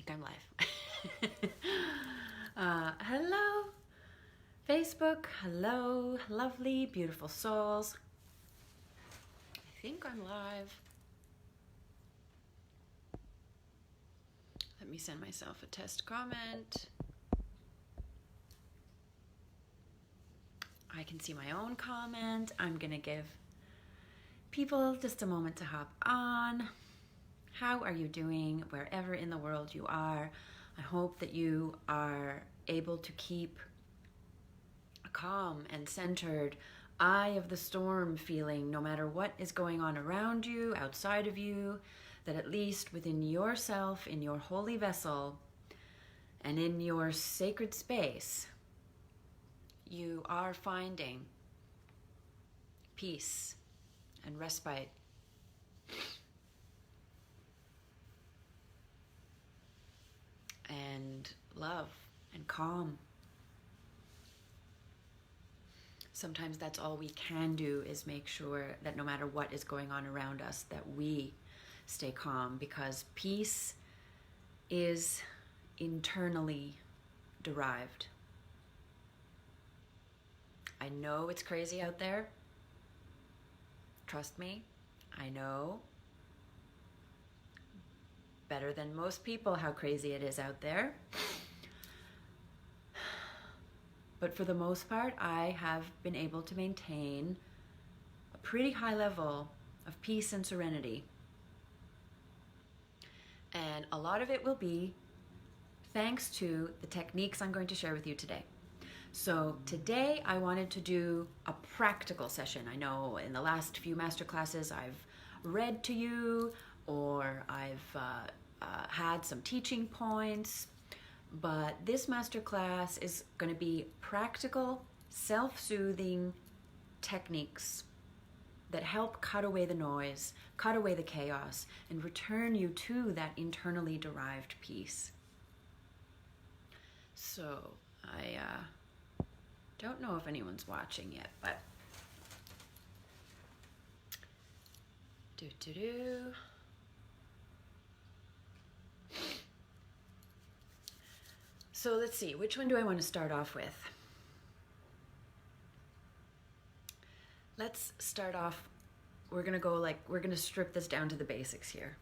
think I'm live. Hello, Facebook. Hello, lovely, beautiful souls. I think I'm live. Let me send myself a test comment. I can see my own comment. I'm going to give people just a moment to hop on. How are you doing wherever in the world you are? I hope that you are able to keep a calm and centered eye of the storm feeling no matter what is going on around you, outside of you, that at least within yourself, in your holy vessel, and in your sacred space, you are finding peace and respite. And love and calm. Sometimes that's all we can do, is make sure that no matter what is going on around us, that we stay calm, because peace is internally derived. I know it's crazy out there. Trust me, I know better than most people how crazy it is out there. But for the most part, I have been able to maintain a pretty high level of peace and serenity. And a lot of it will be thanks to the techniques I'm going to share with you today. So today I wanted to do a practical session. I know in the last few masterclasses I've read to you, or I've had some teaching points, but this masterclass is going to be practical, self-soothing techniques that help cut away the noise, cut away the chaos, and return you to that internally derived peace. So I don't know if anyone's watching yet, but So let's see, which one do I want to start off with? Let's start off, we're gonna strip this down to the basics here.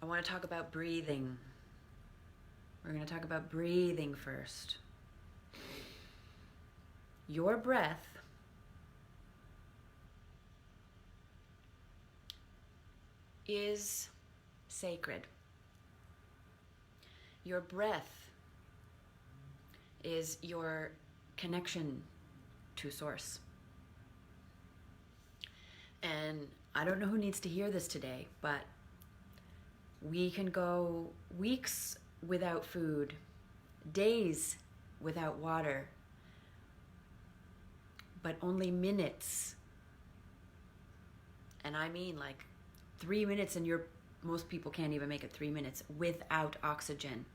I want to talk about breathing. We're going to talk about breathing first. Your breath is sacred. Your breath is your connection to Source. And I don't know who needs to hear this today, but we can go weeks without food, days without water, but only minutes. And I mean like 3 minutes, and most people can't even make it 3 minutes without oxygen.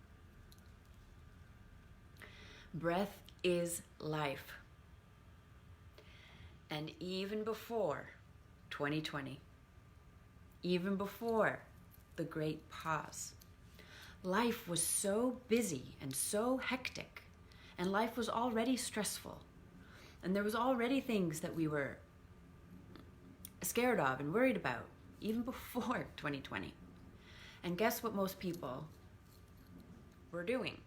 Breath is life. And even before 2020, even before the great pause, life was so busy and so hectic, and life was already stressful, and there was already things that we were scared of and worried about even before 2020. And guess what most people were doing?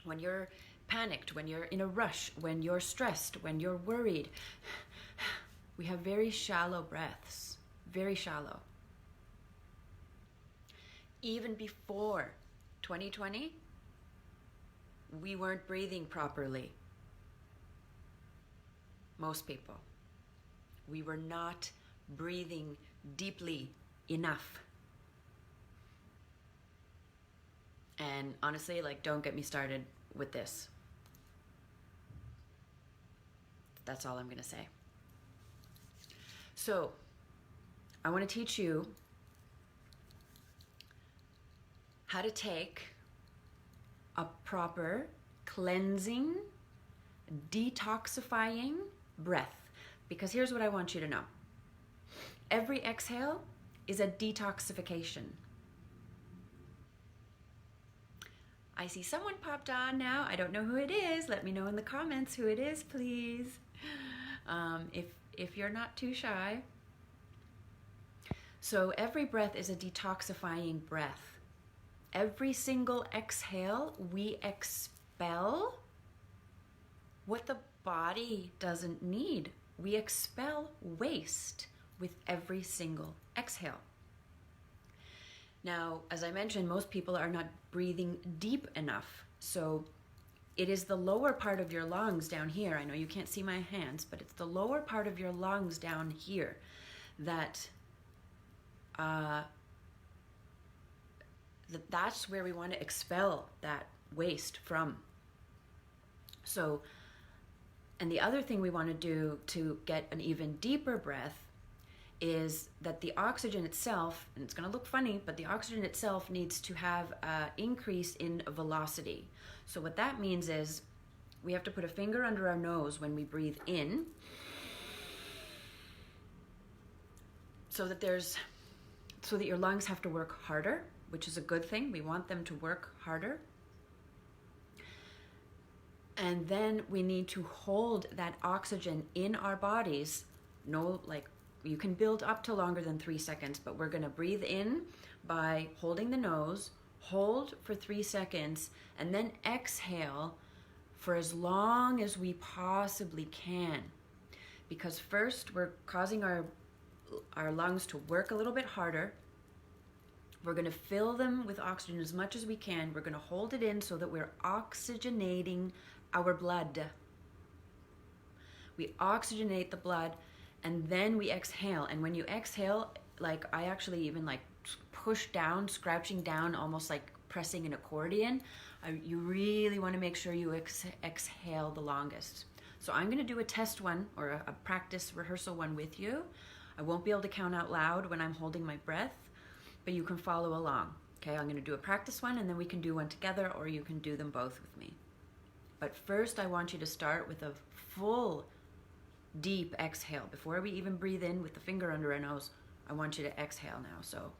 When you're panicked, when you're in a rush, when you're stressed, when you're worried, we have very shallow breaths, very shallow. Even before 2020, we weren't breathing properly. Most people. We were not breathing deeply enough. And honestly, don't get me started with this. That's all I'm going to say. So, I want to teach you how to take a proper cleansing, detoxifying breath. Because here's what I want you to know. Every exhale is a detoxification. I see someone popped on now. I don't know who it is. Let me know in the comments who it is, please. If you're not too shy. So every breath is a detoxifying breath. Every single exhale, we expel what the body doesn't need. We expel waste with every single exhale. Now, as I mentioned, most people are not breathing deep enough. So it is the lower part of your lungs down here. I know you can't see my hands, but it's the lower part of your lungs down here that that's where we want to expel that waste from. So, and the other thing we want to do to get an even deeper breath is that the oxygen itself, and it's going to look funny, but the oxygen itself needs to have an increase in velocity. So what that means is we have to put a finger under our nose when we breathe in, so that your lungs have to work harder, which is a good thing. We want them to work harder. And then we need to hold that oxygen in our bodies. You can build up to longer than 3 seconds, but we're going to breathe in by holding the nose, hold for 3 seconds, and then exhale for as long as we possibly can. Because first, we're causing our lungs to work a little bit harder. We're going to fill them with oxygen as much as we can. We're going to hold it in so that we're oxygenating our blood. We oxygenate the blood, and then we exhale. And when you exhale, like I actually even like push down, scratching down, almost like pressing an accordion. You really want to make sure you exhale the longest. So I'm going to do a test one, or a practice rehearsal one with you. I won't be able to count out loud when I'm holding my breath, but you can follow along. Okay, I'm going to do a practice one, and then we can do one together, or you can do them both with me. But first, I want you to start with a full, deep exhale. Before we even breathe in with the finger under our nose, I want you to exhale now. So,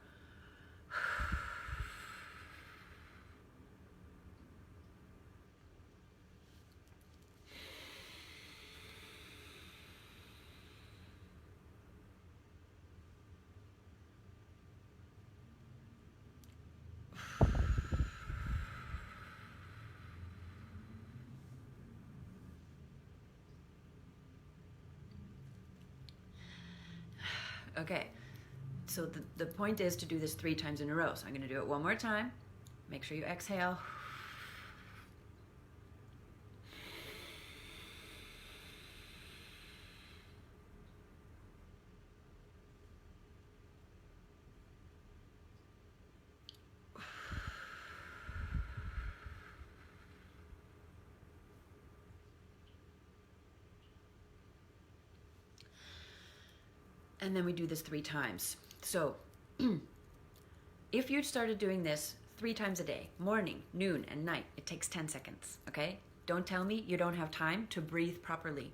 okay, so the point is to do this 3 times in a row. So I'm going to do it one more time. Make sure you exhale. And then we do this 3 times. So if you started doing this 3 times a day, morning, noon, and night, it takes 10 seconds, okay? Don't tell me you don't have time to breathe properly,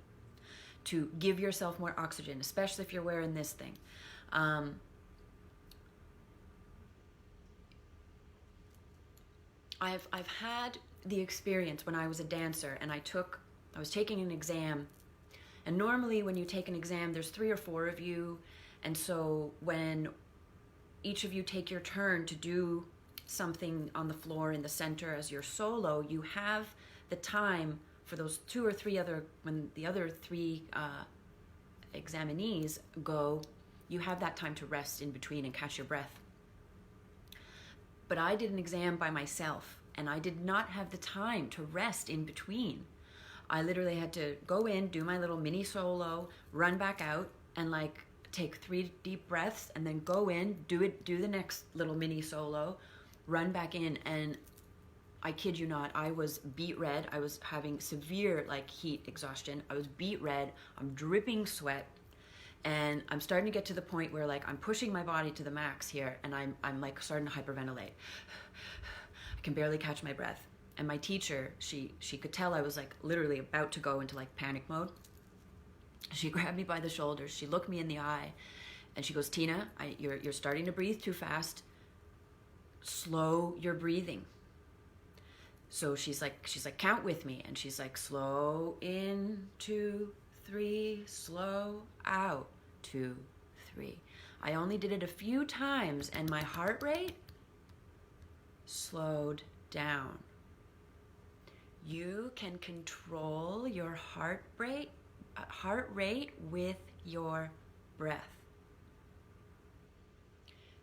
to give yourself more oxygen, especially if you're wearing this thing. I've had the experience when I was a dancer, and I was taking an exam. And normally when you take an exam, there's 3 or 4 of you. And so when each of you take your turn to do something on the floor in the center as your solo, you have the time for those 2 or 3 when the other 3 examinees go, you have that time to rest in between and catch your breath. But I did an exam by myself, and I did not have the time to rest in between. I literally had to go in, do my little mini solo, run back out, and like take 3 deep breaths, and then go in, do the next little mini solo, run back in, and I kid you not, I was beet red. I was having severe like heat exhaustion. I was beet red. I'm dripping sweat, and I'm starting to get to the point where like I'm pushing my body to the max here, and I'm like starting to hyperventilate. I can barely catch my breath. And my teacher, she could tell I was like literally about to go into like panic mode. She grabbed me by the shoulders, she looked me in the eye, And she goes, Tiina, you're starting to breathe too fast. Slow your breathing. So she's like, count with me. And she's like, slow in, 2, 3, slow out, 2, 3. I only did it a few times and my heart rate slowed down. You can control your heart rate with your breath.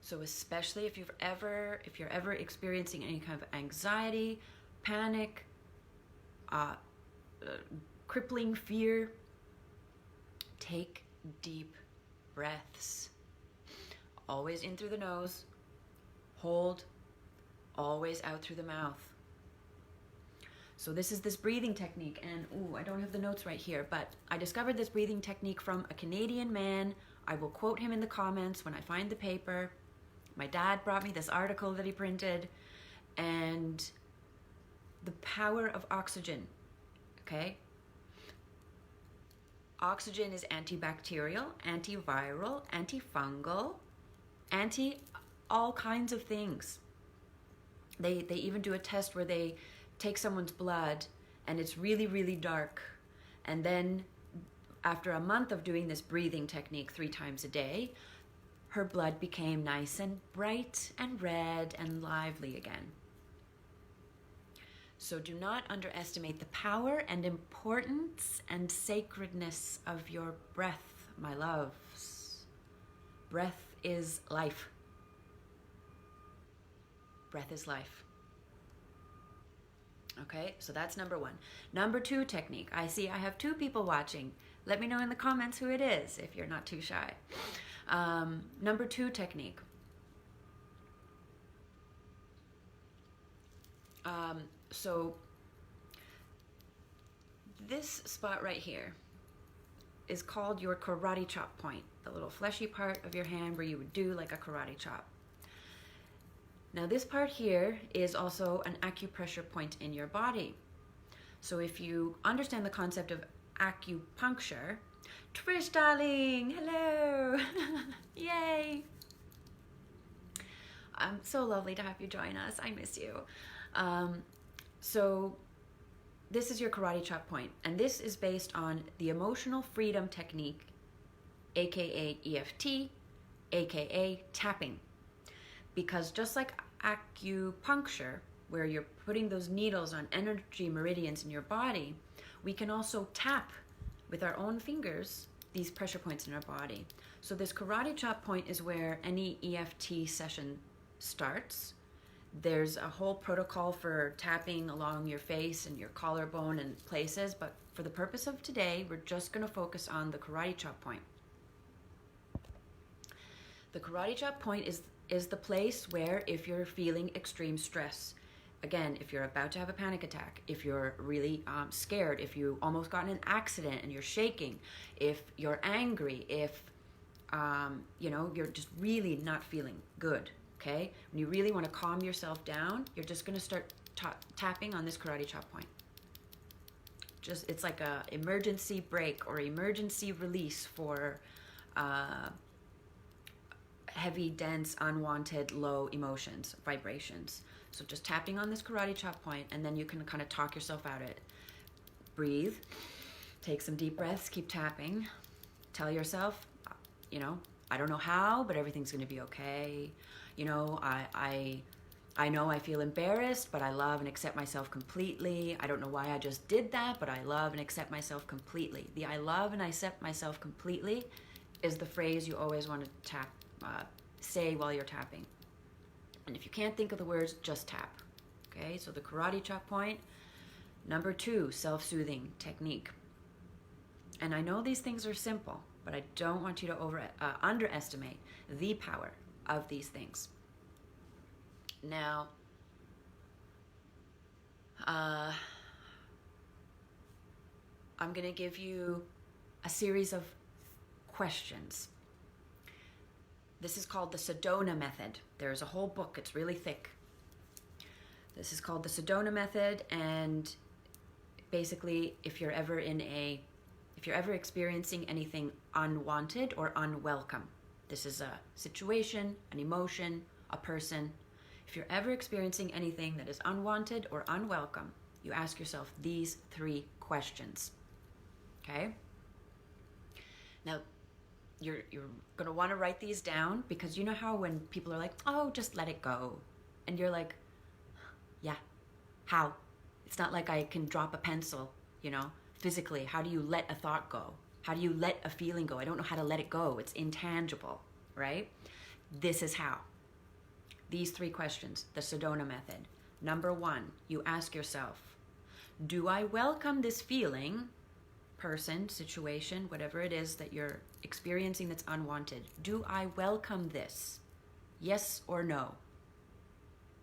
So especially if you're ever experiencing any kind of anxiety, panic, crippling fear, take deep breaths. Always in through the nose, hold, always out through the mouth. So this is this breathing technique, and I don't have the notes right here, but I discovered this breathing technique from a Canadian man. I will quote him in the comments when I find the paper. My dad brought me this article that he printed, and the power of oxygen, okay? Oxygen is antibacterial, antiviral, antifungal, anti all kinds of things. They even do a test where they take someone's blood and it's really, really dark. And then after a month of doing this breathing technique 3 times a day, her blood became nice and bright and red and lively again. So do not underestimate the power and importance and sacredness of your breath, my loves. Breath is life. Breath is life. Okay, so that's number 1. Number 2 technique. I see I have 2 people watching. Let me know in the comments who it is if you're not too shy. Number 2 technique. So this spot right here is called your karate chop point, the little fleshy part of your hand where you would do like a karate chop. Now this part here is also an acupressure point in your body. So if you understand the concept of acupuncture, Trish darling, hello, yay. So lovely to have you join us, I miss you. So this is your karate chop point, and this is based on the emotional freedom technique, aka EFT, aka tapping. Because just like acupuncture, where you're putting those needles on energy meridians in your body, we can also tap with our own fingers these pressure points in our body. So this karate chop point is where any EFT session starts. There's a whole protocol for tapping along your face and your collarbone and places, but for the purpose of today, we're just going to focus on the karate chop point. The karate chop point is the place where, if you're feeling extreme stress, again, if you're about to have a panic attack, if you're really scared, if you almost got in an accident and you're shaking, if you're angry, if you're just really not feeling good, okay? When you really want to calm yourself down, you're just going to start tapping on this karate chop point. It's like a emergency brake or emergency release for heavy, dense, unwanted, low emotions, vibrations. So just tapping on this karate chop point, and then you can kind of talk yourself out of it. Breathe, take some deep breaths, keep tapping. Tell yourself, I don't know how, but everything's going to be okay. I know I feel embarrassed, but I love and accept myself completely. I don't know why I just did that, but I love and accept myself completely. The I love and I accept myself completely is the phrase you always want to say while you're tapping. And if you can't think of the words, just tap. Okay, so the karate chop point. Number 2, self-soothing technique. And I know these things are simple, but I don't want you to underestimate the power of these things. Now, I'm going to give you a series of questions. This is called the Sedona Method. There's a whole book, it's really thick. This is called the Sedona Method, and basically if you're ever experiencing anything unwanted or unwelcome, This is a situation, an emotion, a person. If you're ever experiencing anything that is unwanted or unwelcome, you ask yourself these 3 questions. Okay? Now, you're going to want to write these down, because you know how when people are like, oh, just let it go. And you're like, yeah, how? It's not like I can drop a pencil, physically. How do you let a thought go? How do you let a feeling go? I don't know how to let it go. It's intangible, right? This is how. These 3 questions, the Sedona Method. Number 1, you ask yourself, do I welcome this feeling, person, situation, whatever it is that you're experiencing that's unwanted? Do I welcome this? Yes or no?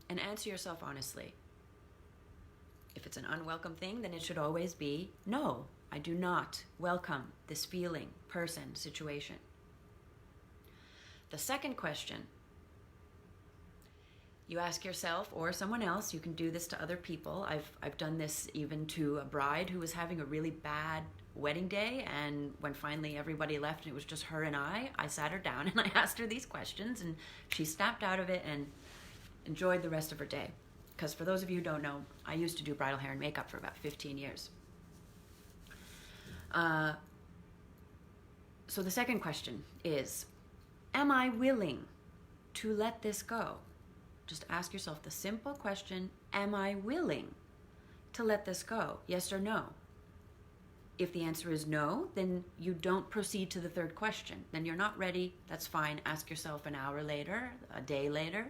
And answer yourself honestly. If it's an unwelcome thing, then it should always be, no, I do not welcome this feeling, person, situation. The second question, you ask yourself or someone else, you can do this to other people. I've done this even to a bride who was having a really bad wedding day, and when finally everybody left and it was just her and I sat her down and I asked her these questions, and she snapped out of it and enjoyed the rest of her day. Because for those of you who don't know, I used to do bridal hair and makeup for about 15 years. So the second question is, am I willing to let this go? Just ask yourself the simple question, am I willing to let this go? Yes or no? If the answer is no, then you don't proceed to the third question. Then you're not ready, that's fine. Ask yourself an hour later, a day later.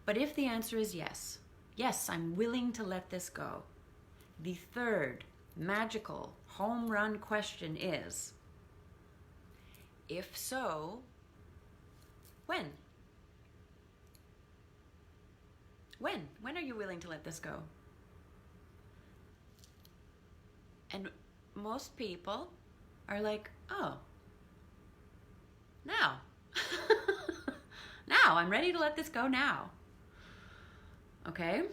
But if the answer is yes, yes, I'm willing to let this go, the third magical home run question is, if so, when? When are you willing to let this go? And most people are like, oh, now. Now, I'm ready to let this go now. Okay?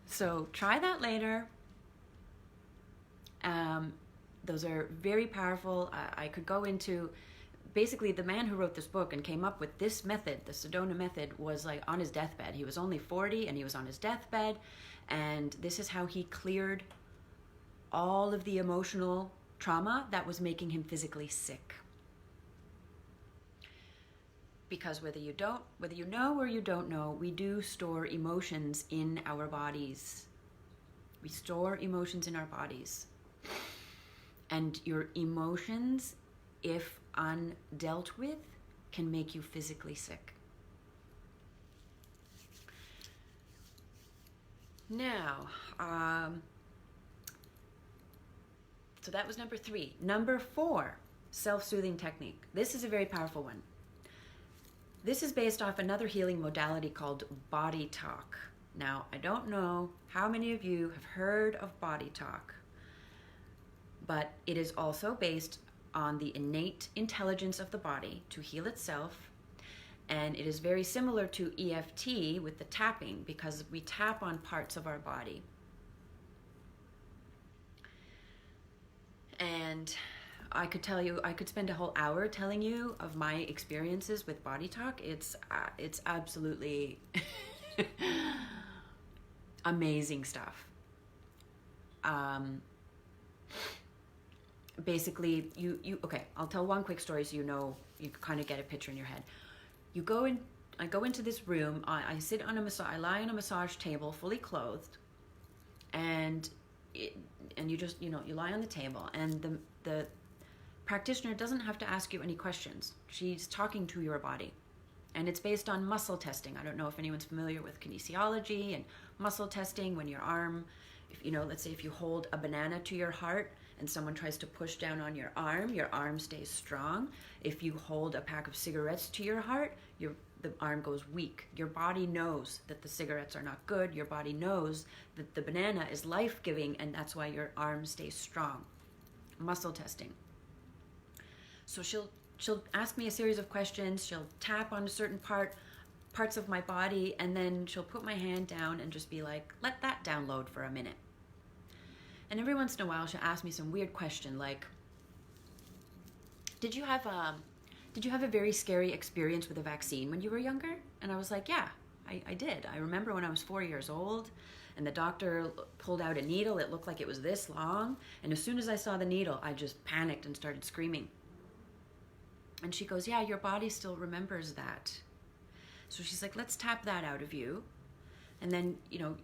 So try that later. Those are very powerful. I could go into, basically the man who wrote this book and came up with this method, the Sedona Method, was like on his deathbed. He was only 40 and he was on his deathbed, and this is how he cleared all of the emotional trauma that was making him physically sick. Because whether you know or you don't know, we do store emotions in our bodies. We store emotions in our bodies. And your emotions, if undealt with, can make you physically sick. Now, so that was number 3. Number 4, self-soothing technique. This is a very powerful one. This is based off another healing modality called body talk. Now, I don't know how many of you have heard of body talk, but it is also based on the innate intelligence of the body to heal itself, and it is very similar to EFT with the tapping, because we tap on parts of our body. And I could spend a whole hour telling you of my experiences with body talk. It's absolutely amazing stuff. Basically, okay, I'll tell one quick story so you kind of get a picture in your head. I go into this room, I lie on a massage table fully clothed, and you just, you lie on the table, and the practitioner doesn't have to ask you any questions. She's talking to your body. And it's based on muscle testing. I don't know if anyone's familiar with kinesiology and muscle testing. When your arm, let's say if you hold a banana to your heart and someone tries to push down on your arm stays strong. If you hold a pack of cigarettes to your heart, the arm goes weak. Your body knows that the cigarettes are not good. Your body knows that the banana is life-giving, and that's why your arm stays strong. Muscle testing. So she'll ask me a series of questions. She'll tap on certain parts of my body, and then she'll put my hand down and just be like, let that download for a minute. And every once in a while, she'll ask me some weird question like, did you have did you have a very scary experience with a vaccine when you were younger? And I was like, yeah, I did. I remember when I was 4 years old and the doctor pulled out a needle. It looked like it was this long. And as soon as I saw the needle, I just panicked and started screaming. And she goes, yeah, your body still remembers that. So she's like, let's tap that out of you. And then, you know,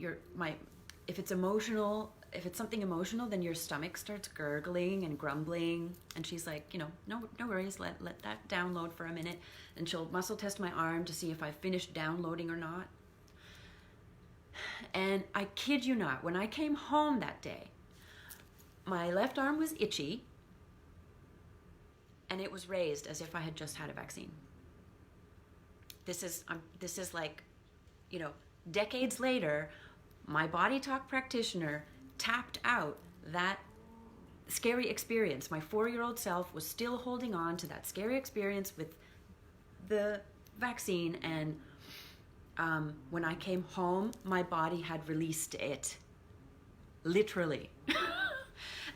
if it's emotional, if it's something emotional, then your stomach starts gurgling and grumbling. And she's like, you know, no worries, let that download for a minute. And she'll muscle test my arm to see if I finished downloading or not. And I kid you not, when I came home that day, my left arm was itchy and it was raised as if I had just had a vaccine. This is like, you know, decades later, my body talk practitioner tapped out that scary experience. My 4-year-old self was still holding on to that scary experience with the vaccine, and when I came home, my body had released it, literally.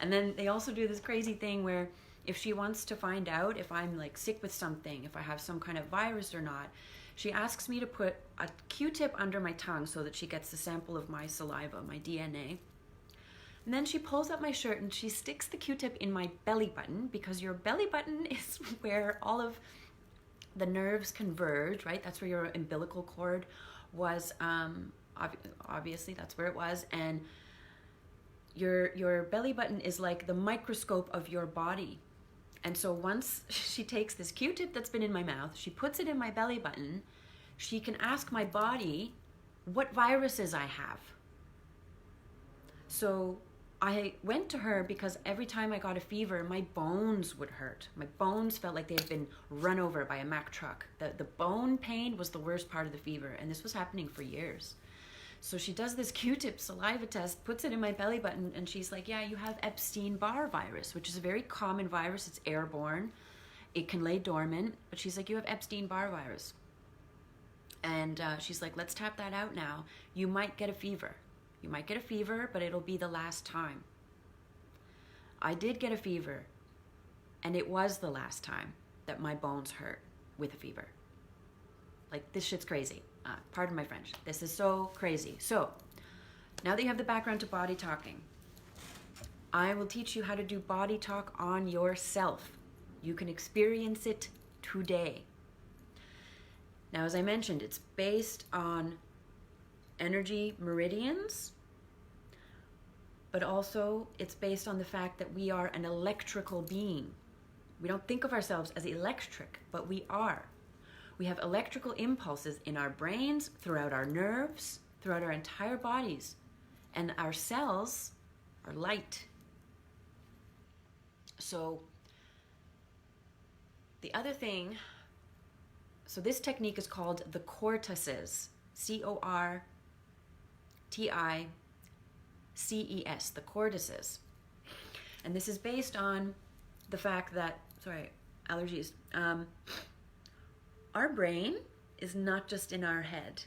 And then they also do this crazy thing where if she wants to find out if I'm like sick with something, if I have some kind of virus or not, she asks me to put a Q-tip under my tongue so that she gets a sample of my saliva, my DNA. And then she pulls up my shirt and she sticks the Q-tip in my belly button, because your belly button is where all of the nerves converge, right? That's where your umbilical cord was. Obviously, that's where it was. And your belly button is like the microscope of your body. And so once she takes this Q-tip that's been in my mouth, she puts it in my belly button, she can ask my body what viruses I have. So I went to her because every time I got a fever, my bones would hurt. My bones felt like they had been run over by a Mack truck. The bone pain was the worst part of the fever, and this was happening for years. So she does this Q-tip saliva test, puts it in my belly button, and she's like, yeah, you have Epstein-Barr virus, which is a very common virus. It's airborne. It can lay dormant, but she's like, you have Epstein-Barr virus. And she's like, let's tap that out now. You might get a fever. You might get a fever, but it'll be the last time. I did get a fever, and it was the last time that my bones hurt with a fever. Like, this shit's crazy. Pardon my French. This is so crazy. So, now that you have the background to body talking, I will teach you how to do body talk on yourself. You can experience it today. Now, as I mentioned, it's based on energy meridians, but also it's based on the fact that we are an electrical being. We don't think of ourselves as electric, but we are. We have electrical impulses in our brains, throughout our nerves, throughout our entire bodies. And our cells are light. So the other thing, so this technique is called the cortices. C-O-R-T-I-C-E-S, the cortices. And this is based on the fact that, allergies. Our brain is not just in our head.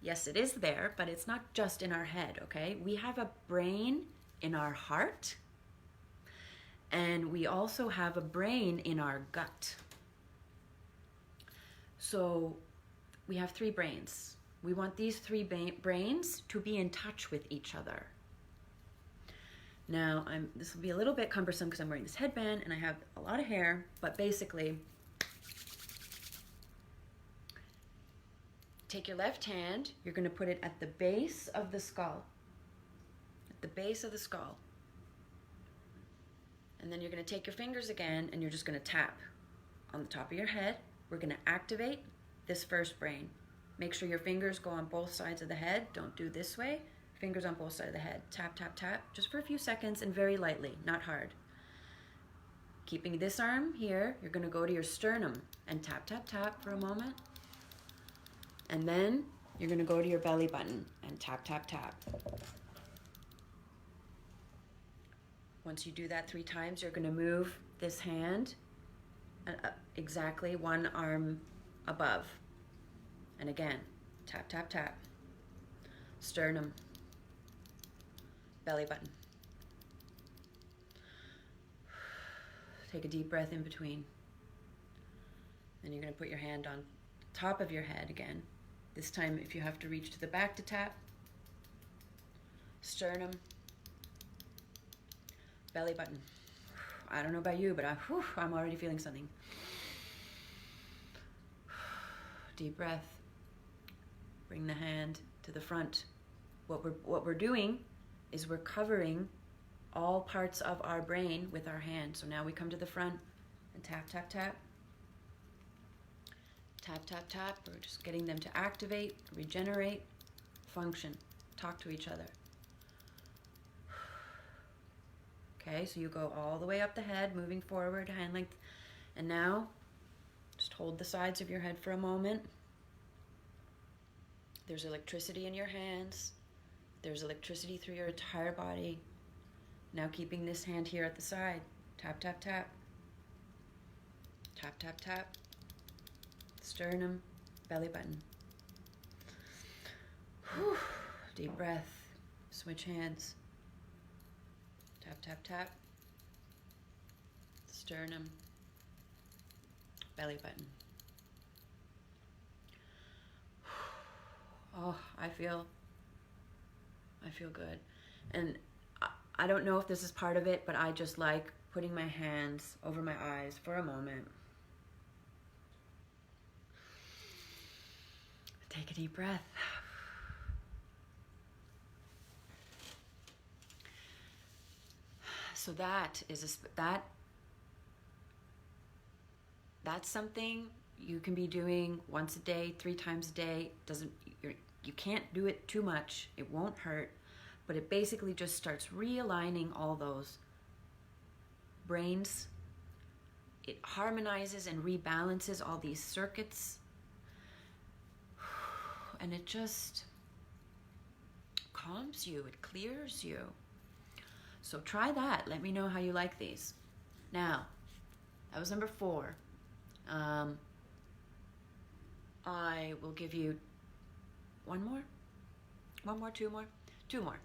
Yes, it is there, but it's not just in our head, okay? We have a brain in our heart, and we also have a brain in our gut. So we have 3 brains. We want these 3 brains to be in touch with each other. Now, this will be a little bit cumbersome because I'm wearing this headband and I have a lot of hair, but basically, take your left hand, you're going to put it at the base of the skull. At the base of the skull. And then you're going to take your fingers again and you're just going to tap on the top of your head. We're going to activate this first brain. Make sure your fingers go on both sides of the head. Don't do this way. Fingers on both sides of the head. Tap, tap, tap. Just for a few seconds and very lightly, not hard. Keeping this arm here, you're going to go to your sternum and tap, tap, tap for a moment. And then you're going to go to your belly button and tap, tap, tap. Once you do that 3 times, you're going to move this hand exactly 1 arm above. And again, tap, tap, tap. Sternum. Belly button. Take a deep breath in between. And you're going to put your hand on top of your head again. This time, if you have to reach to the back to tap, sternum, belly button. I don't know about you, but I'm already feeling something. Deep breath. Bring the hand to the front. What we're doing is we're covering all parts of our brain with our hand. So now we come to the front and tap, tap, tap. Tap, tap, tap. We're just getting them to activate, regenerate, function, talk to each other. Okay, so you go all the way up the head, moving forward, hand length. And now, just hold the sides of your head for a moment. There's electricity in your hands. There's electricity through your entire body. Now keeping this hand here at the side. Tap, tap, tap. Tap, tap, tap. Sternum, belly button. Whew. Deep breath. Switch hands. Tap, tap, tap. Sternum, belly button. Oh, I feel good. And I don't know if this is part of it, but I just like putting my hands over my eyes for a moment. Take a deep breath. So that's something you can be doing once a day, 3 times a day. You can't do it too much. It won't hurt, but it basically just starts realigning all those brains. It harmonizes and rebalances all these circuits, and it just calms you. It clears you. So try that. Let me know how you like these. Now, that was number 4. I will give you 2 more.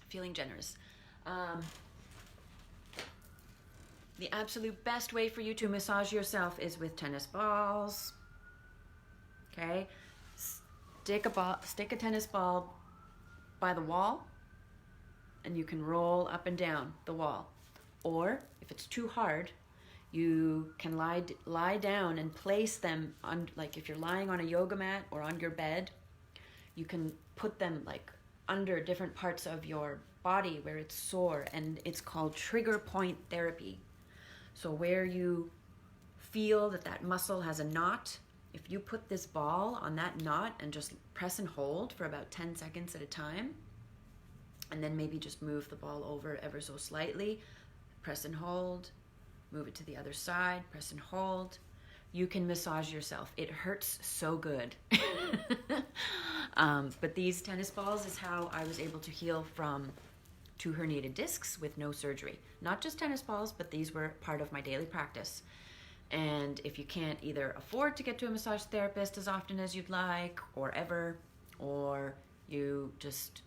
Feeling generous. The absolute best way for you to massage yourself is with tennis balls. Okay? Stick a tennis ball by the wall, and you can roll up and down the wall. Or, if it's too hard, you can lie down and place them on, like if you're lying on a yoga mat or on your bed, you can put them like under different parts of your body where it's sore, and it's called trigger point therapy. So where you feel that muscle has a knot, if you put this ball on that knot and just press and hold for about 10 seconds at a time, and then maybe just move the ball over ever so slightly, press and hold, move it to the other side, press and hold, you can massage yourself. It hurts so good. But these tennis balls is how I was able to heal from 2 herniated discs with no surgery. Not just tennis balls, but these were part of my daily practice. And if you can't either afford to get to a massage therapist as often as you'd like, or ever, or you just,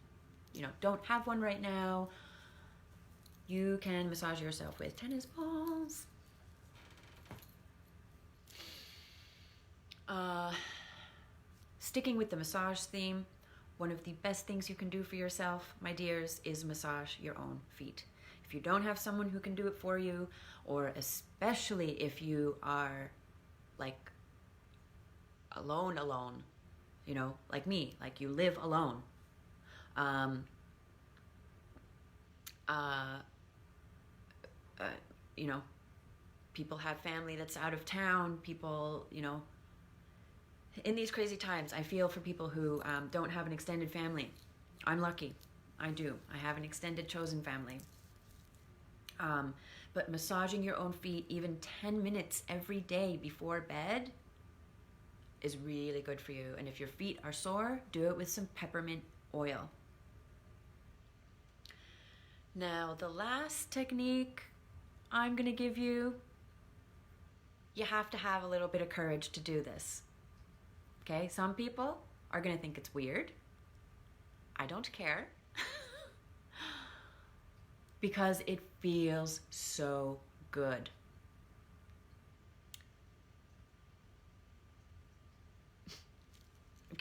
don't have one right now, you can massage yourself with tennis balls. Sticking with the massage theme, one of the best things you can do for yourself, my dears, is massage your own feet. If you don't have someone who can do it for you, or especially if you are like alone, like me, like you live alone, people have family that's out of town, people, in these crazy times, I feel for people who don't have an extended family. I'm lucky. I do. I have an extended chosen family. But massaging your own feet even 10 minutes every day before bed is really good for you. And if your feet are sore, do it with some peppermint oil. Now, the last technique I'm going to give you, you have to have a little bit of courage to do this. Okay, some people are going to think it's weird. I don't care. Because it feels so good.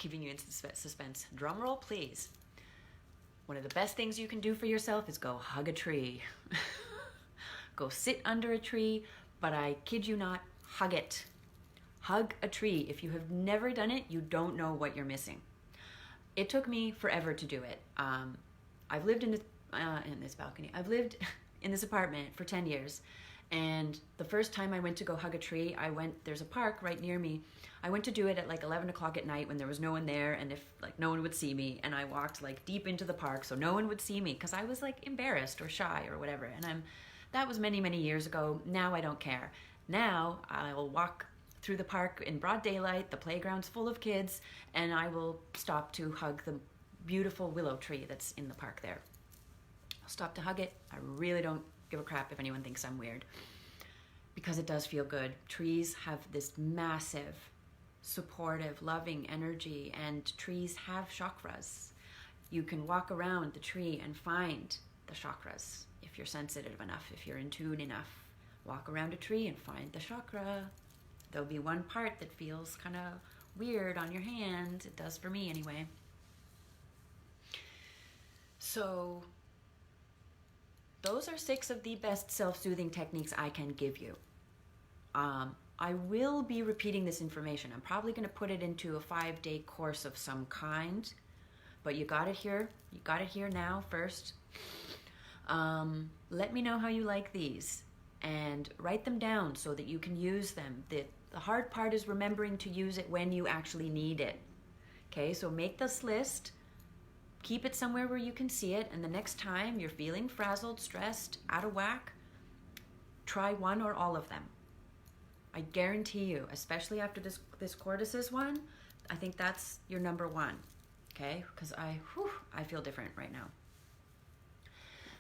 keeping you in suspense. Drum roll, please. One of the best things you can do for yourself is go hug a tree. Go sit under a tree, but I kid you not, hug it. Hug a tree. If you have never done it, you don't know what you're missing. It took me forever to do it. I've lived in this balcony. I've lived in this apartment for 10 years. And the first time I went to go hug a tree, there's a park right near me. I went to do it at like 11 o'clock at night when there was no one there, and if like no one would see me, and I walked like deep into the park so no one would see me because I was like embarrassed or shy or whatever. And that was many, many years ago. Now I don't care. Now I will walk through the park in broad daylight, the playground's full of kids, and I will stop to hug the beautiful willow tree that's in the park there. I'll stop to hug it. I really don't give a crap if anyone thinks I'm weird, because it does feel good. Trees have this massive, supportive, loving energy, and trees have chakras. You can walk around the tree and find the chakras if you're sensitive enough, if you're in tune enough. Walk around a tree and find the chakra. There'll be one part that feels kind of weird on your hand. It does for me anyway. So those are 6 of the best self-soothing techniques I can give you. I will be repeating this information. I'm probably going to put it into a 5-day course of some kind, but you got it here. You got it here now first. Let me know how you like these and write them down so that you can use them. The hard part is remembering to use it when you actually need it. Okay, so make this list. Keep it somewhere where you can see it, and the next time you're feeling frazzled, stressed, out of whack, try one or all of them. I guarantee you, especially after this cordyceps one, I think that's your number one, okay? Because I feel different right now.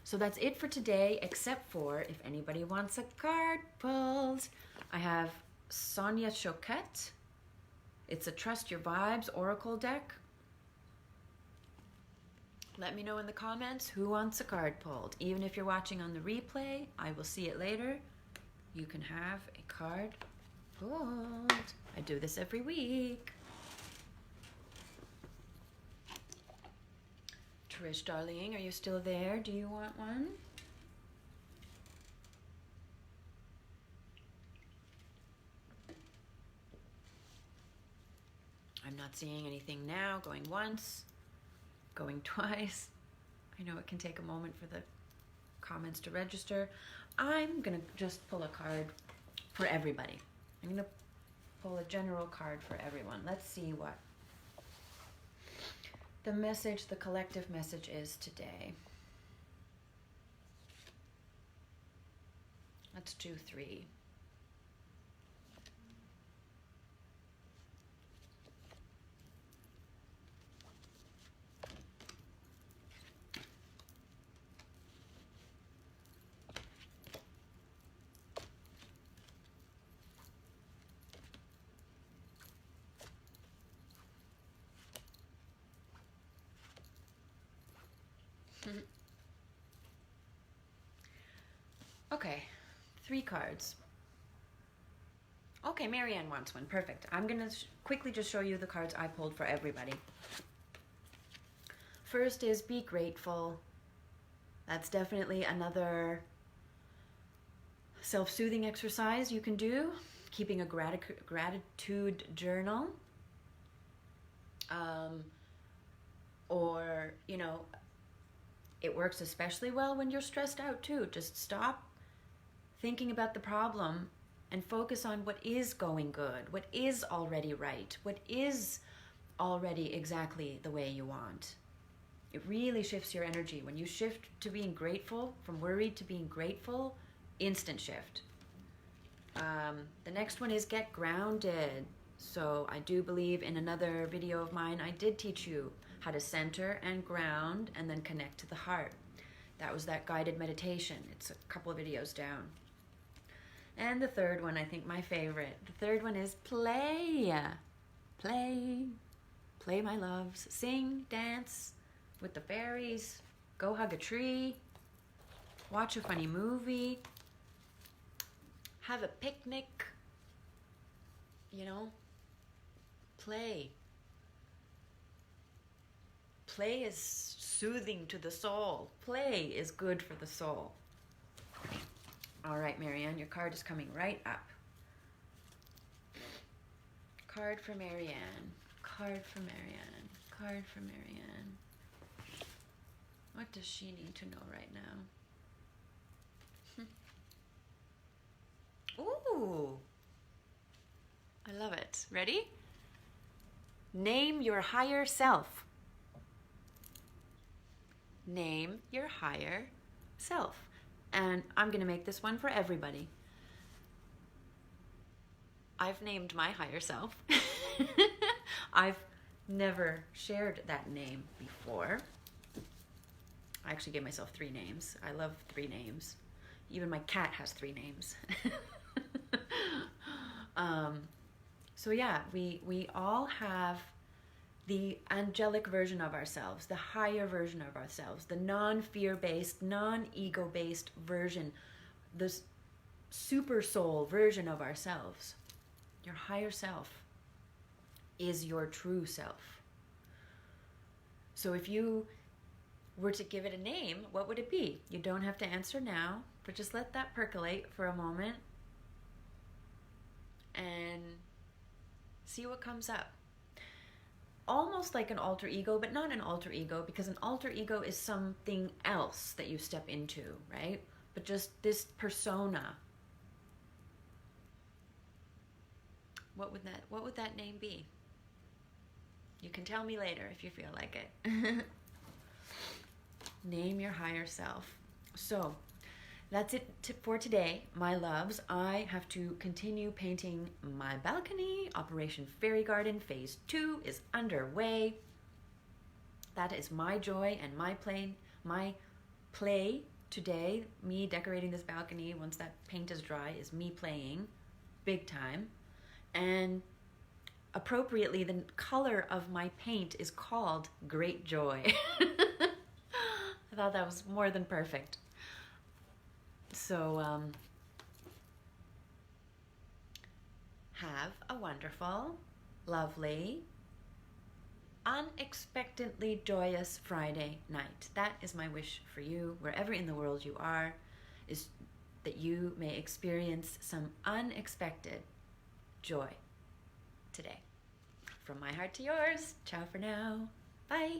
So that's it for today, except for if anybody wants a card pulled. I have Sonia Choquette. It's a Trust Your Vibes Oracle deck. Let me know in the comments who wants a card pulled. Even if you're watching on the replay, I will see it later. You can have a card pulled. I do this every week. Trish, darling, are you still there? Do you want one? I'm not seeing anything now. Going once. Going twice. I know it can take a moment for the comments to register. I'm gonna just pull a card for everybody. I'm gonna pull a general card for everyone. Let's see what the message, the collective message is today. Let's do 3. Okay, 3 cards. Okay, Marianne wants one. Perfect. I'm going to quickly just show you the cards I pulled for everybody. First is be grateful. That's definitely another self-soothing exercise you can do. Keeping a gratitude journal. Or, you know, it works especially well when you're stressed out too. Just stop thinking about the problem and focus on what is going good, what is already right, what is already exactly the way you want. It really shifts your energy. When you shift to being grateful, from worried to being grateful, instant shift. The next one is get grounded. So I do believe in another video of mine, I did teach you how to center and ground and then connect to the heart. That was that guided meditation. It's a couple of videos down. And the third one, I think my favorite. The third one is play. Play. Play, my loves. Sing, dance with the fairies. Go hug a tree. Watch a funny movie. Have a picnic. You know, play. Play is soothing to the soul. Play is good for the soul. All right, Marianne, your card is coming right up. Card for Marianne. Card for Marianne. Card for Marianne. What does she need to know right now? Ooh. I love it. Ready? Name your higher self. Name your higher self. And I'm going to make this one for everybody. I've named my higher self. I've never shared that name before. I actually gave myself 3 names. I love 3 names. Even my cat has 3 names. So yeah, we all have the angelic version of ourselves, the higher version of ourselves, the non-fear-based, non-ego-based version, the super soul version of ourselves. Your higher self is your true self. So if you were to give it a name, what would it be? You don't have to answer now, but just let that percolate for a moment and see what comes up. Almost like an alter ego, but not an alter ego, because an alter ego is something else that you step into, right? But just this persona. What would that name be? You can tell me later if you feel like it. Name your higher self. So that's it for today, my loves. I have to continue painting my balcony. Operation Fairy Garden Phase 2 is underway. That is my joy and my play today. Me decorating this balcony once that paint is dry is me playing big time. And appropriately, the color of my paint is called Great Joy. I thought that was more than perfect. So, have a wonderful, lovely, unexpectedly joyous Friday night. That is my wish for you, wherever in the world you are, is that you may experience some unexpected joy today. From my heart to yours. Ciao for now. Bye.